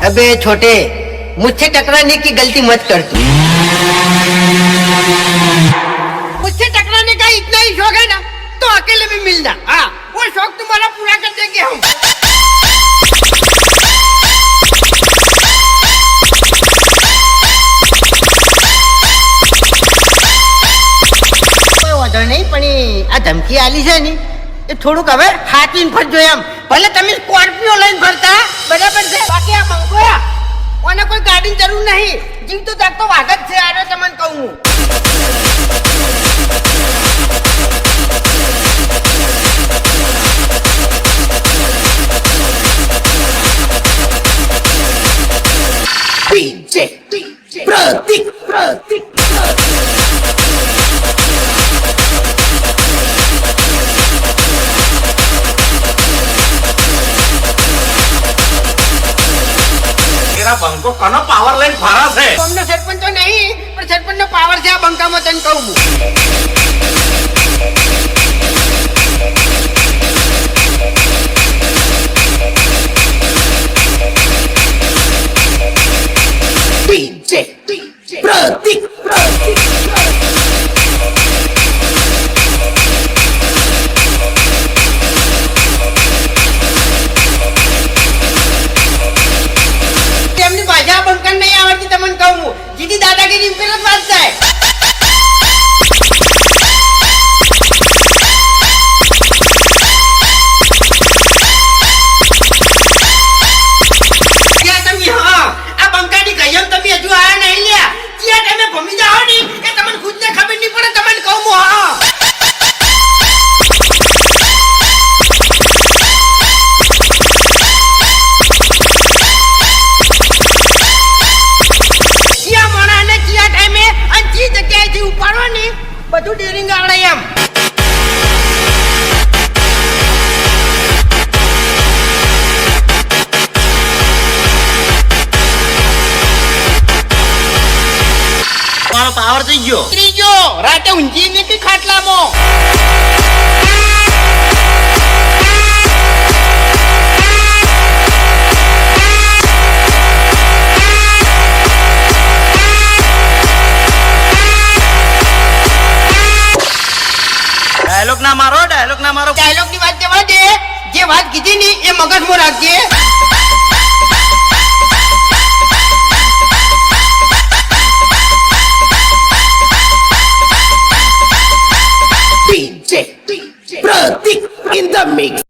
अबे छोटे, मुझसे टकराने की गलती मत कर तू। मुझसे टकराने का इतना ही शौक है ना, तो अकेले में मिलना। हाँ, वो शौक तुम्हारा पूरा कर देंगे हम। કોઈ વાંધો નહીં, પણ આ ધમકી આલી છે ને એ થોડુંક હવે હાથવીને ફરજો એમ. ભલે તમે સ્કોર્પિયો લઈને ફરતા બરાબર છે, બાકી આ મંગોયા કોને કોઈ ગાડીની જરૂર નહીં. જીવતો જાગતો વાઘ જ છે. આરે તમને કહું હું. પ્રતિક બંકો કનો પાવર લઈને ફરા છે? અમને સરપંચ તો નહીં, પણ સરપંચ નો પાવર છે આ બંકામાં. તને કહું હું. પ્રતિક એમની ભાષા બંકર નહીં આવડતી. તમને કહું હું, જીતી દાદાગીરી ઉપર જ વાત થાય. ત્યાં તમે હા આ બંકાની કહીએ તમે હજુ આયા નહીં લ્યા. ત્યાં તમે ભમી જાઓ ને એ તમને ખુદને ખબર નહીં પડે. તમને કહું હું હા બધું ડેરિંગ આવડે એમ. મારો પાવર થઈ ગયો. ત્રીજો રાતે ઊંઘી ને કે ખાટલામાં. ડાયલોગ ના મારો, ડાયલોગ ના મારો. ડાયલોગ ની વાત જવા દે. જે વાત કીધી ને એ મગજમાં રાખજે. પ્રતિક ઇન ધ મિક્સ.